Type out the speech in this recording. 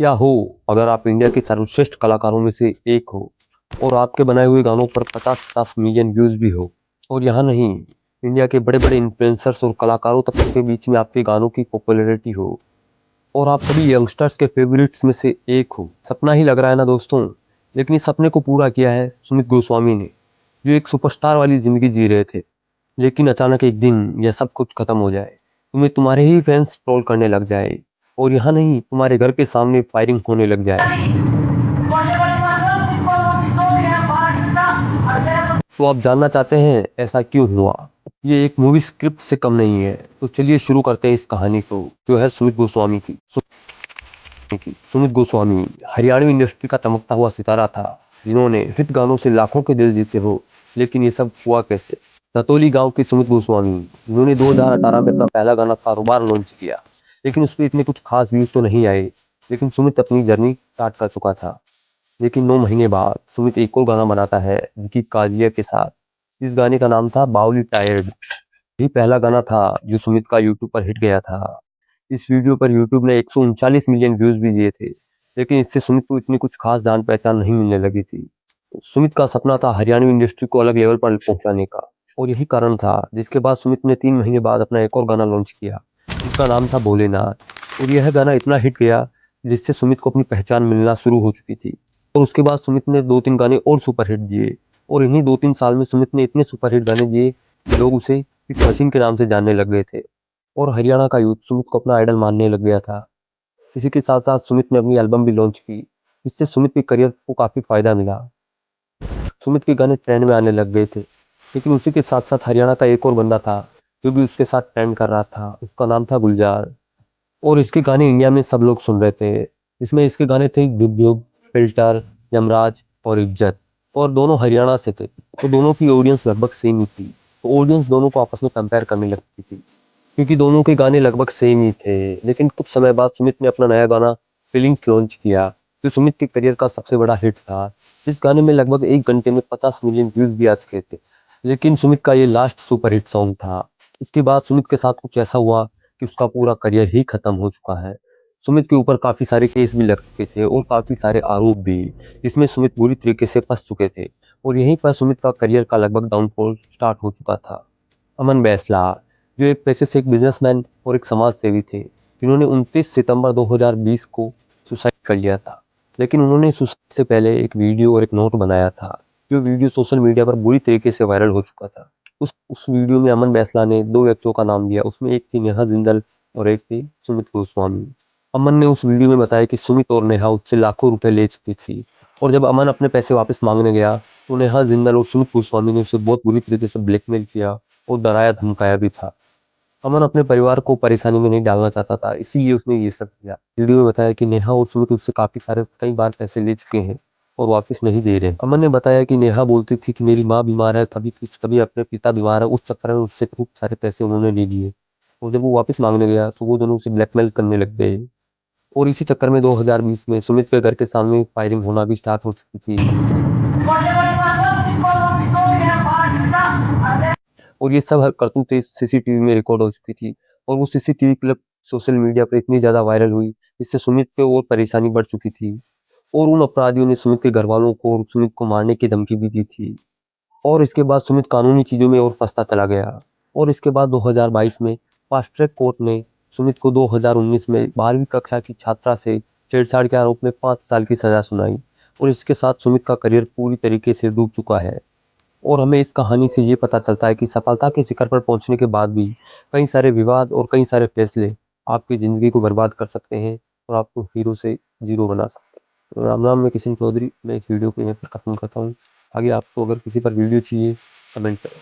क्या हो अगर आप इंडिया के सर्वश्रेष्ठ कलाकारों में से एक हो और आपके बनाए हुए गानों पर 50-50 मिलियन व्यूज भी हो, और यहाँ नहीं, इंडिया के बड़े बड़े इन्फ्लुएंसर्स और कलाकारों तक के बीच में आपके गानों की पॉपुलैरिटी हो और आप सभी यंगस्टर्स के फेवरेट्स में से एक हो। सपना ही लग रहा है ना दोस्तों, लेकिन इस सपने को पूरा किया है सुमित गोस्वामी ने, जो एक सुपरस्टार वाली जिंदगी जी रहे थे। लेकिन अचानक एक दिन यह सब कुछ खत्म हो जाए, तुम्हारे ही फैंस ट्रोल करने लग जाए और यहाँ नहीं, तुम्हारे घर के सामने फायरिंग होने लग जाए। तो आप जानना चाहते हैं ऐसा क्यों हुआ? ये एक मूवी स्क्रिप्ट से कम नहीं है। तो चलिए शुरू करते हैं इस कहानी को, जो है सुमित गोस्वामी की। सुमित गोस्वामी हरियाणवी इंडस्ट्री का चमकता हुआ सितारा था, जिन्होंने हिट गानों से लाखों के दिल जीते हो। लेकिन ये सब हुआ कैसे? सतोली गांव के सुमित गोस्वामी, जिन्होंने 2018 में अपना पहला गाना कारोबार लॉन्च किया, लेकिन उस पर इतने कुछ खास व्यूज तो नहीं आए। लेकिन सुमित अपनी जर्नी स्टार्ट कर चुका था। लेकिन 9 महीने बाद सुमित एक और गाना बनाता है विकी काजिया के साथ। इस गाने का नाम था बाउली टायर्ड। यही पहला गाना था जो सुमित का यूट्यूब पर हिट गया था। इस वीडियो पर यूट्यूब ने 139 मिलियन व्यूज भी दिए थे। लेकिन इससे सुमित को इतनी कुछ खास जान पहचान नहीं मिलने लगी थी। सुमित का सपना था हरियाणवी इंडस्ट्री को अलग लेवल पर पहुंचाने का, और यही कारण था जिसके बाद सुमित ने 3 महीने बाद अपना एक और गाना लॉन्च किया, जिसका नाम था भोलेनाथ। और यह गाना इतना हिट गया जिससे सुमित को अपनी पहचान मिलना शुरू हो चुकी थी। और उसके बाद सुमित ने 2-3 गाने और सुपरहिट दिए, और इन्हीं 2-3 साल में सुमित ने इतने सुपरहिट गाने दिए कि लोग उसे एक मशीन के नाम से जानने लग गए थे। और हरियाणा का यूथ सुमित को अपना आइडल मानने लग गया था। इसी के साथ साथ सुमित ने अपनी एल्बम भी लॉन्च की। इससे सुमित के करियर को काफी फायदा मिला। सुमित के गाने ट्रेंड में आने लग गए थे। लेकिन उसी के साथ साथ हरियाणा का एक और बंदा था जो भी उसके साथ ट्रेंड कर रहा था, उसका नाम था गुलजार। और इसके गाने इंडिया में सब लोग सुन रहे थे। इसमें इसके गाने थे जुग जुग, फिल्टर, यमराज और इज्जत। और दोनों हरियाणा से थे, तो दोनों की ऑडियंस लगभग सेम ही थी। तो ऑडियंस दोनों को आपस में कंपेयर करने लगती थी, क्योंकि दोनों के गाने लगभग सेम ही थे। लेकिन कुछ समय बाद सुमित ने अपना नया गाना फीलिंग्स लॉन्च किया, जो सुमित के करियर का सबसे बड़ा हिट था। जिस गाने में लगभग 1 घंटे में 50 मिलियन व्यूज भी आ चुके थे। लेकिन सुमित का ये लास्ट सुपर हिट सॉन्ग था। इसके बाद सुमित के साथ कुछ ऐसा हुआ कि उसका पूरा करियर ही खत्म हो चुका है। सुमित के ऊपर काफी सारे केस भी लग चुके थे और काफी सारे आरोप भी, जिसमें सुमित बुरी तरीके से फंस चुके थे। और यहीं पर सुमित का करियर का लगभग डाउनफॉल स्टार्ट हो चुका था। अमन बैसला, जो एक पेशे से एक बिजनेसमैन और एक समाज सेवी थे, जिन्होंने 29 सितंबर 2020 को सुसाइड कर लिया था। लेकिन उन्होंने सुसाइड से पहले एक वीडियो और एक नोट बनाया था, जो वीडियो सोशल मीडिया पर बुरी तरीके से वायरल हो चुका था। उस वीडियो में अमन बैसला ने 2 व्यक्तियों का नाम दिया। उसमें एक थी नेहा जिंदल और एक थी सुमित गोस्वामी। अमन ने उस वीडियो में बताया कि सुमित और नेहा उससे लाखों रुपए ले चुकी थी, और जब अमन अपने पैसे वापस मांगने गया तो नेहा जिंदल और सुमित गोस्वामी ने उसे बहुत बुरी तरीके से ब्लैकमेल किया और डराया धमकाया भी था। अमन अपने परिवार को परेशानी में नहीं डालना चाहता था, इसीलिए उसने ये सब किया। वीडियो में बताया कि नेहा और सुमित उससे काफी सारे कई बार पैसे ले चुके हैं और वापस नहीं दे रहे। अमन ने बताया कि नेहा बोलती थी कि मेरी माँ बीमार है, कभी अपने पिता बीमार है, उस चक्कर में उससे खूब सारे पैसे उन्होंने ले लिए। और जब वो वापस मांगने गया तो वो दोनों उसे ब्लैकमेल करने लग गए। और इसी चक्कर में 2020 में सुमित के घर के सामने फायरिंग होना भी स्टार्ट हो चुकी थी। और ये सब करतूतें सीसीटीवी में रिकॉर्ड हो चुकी थी। और वो सीसीटीवी क्लिप सोशल मीडिया पर इतनी ज्यादा वायरल हुई, जिससे सुमित पे और परेशानी बढ़ चुकी थी। और उन अपराधियों ने सुमित के घर वालों को और सुमित को मारने की धमकी भी दी थी। और इसके बाद सुमित कानूनी चीजों में और फंसता चला गया। और इसके बाद 2022 में फास्ट ट्रैक कोर्ट ने सुमित को 2019 में 12वीं कक्षा की छात्रा से छेड़छाड़ के आरोप में 5 साल की सजा सुनाई। और इसके साथ सुमित का करियर पूरी तरीके से डूब चुका है। और हमें इस कहानी से ये पता चलता है कि सफलता के शिखर पर पहुंचने के बाद भी कई सारे विवाद और कई सारे फैसले आपकी जिंदगी को बर्बाद कर सकते हैं और आपको हीरो से जीरो बना सकते हैं। तो राम राम, मैं किशन चौधरी, मैं इस वीडियो को यहाँ पर खत्म करता हूँ। आगे आपको अगर किसी पर वीडियो चाहिए, कमेंट करें।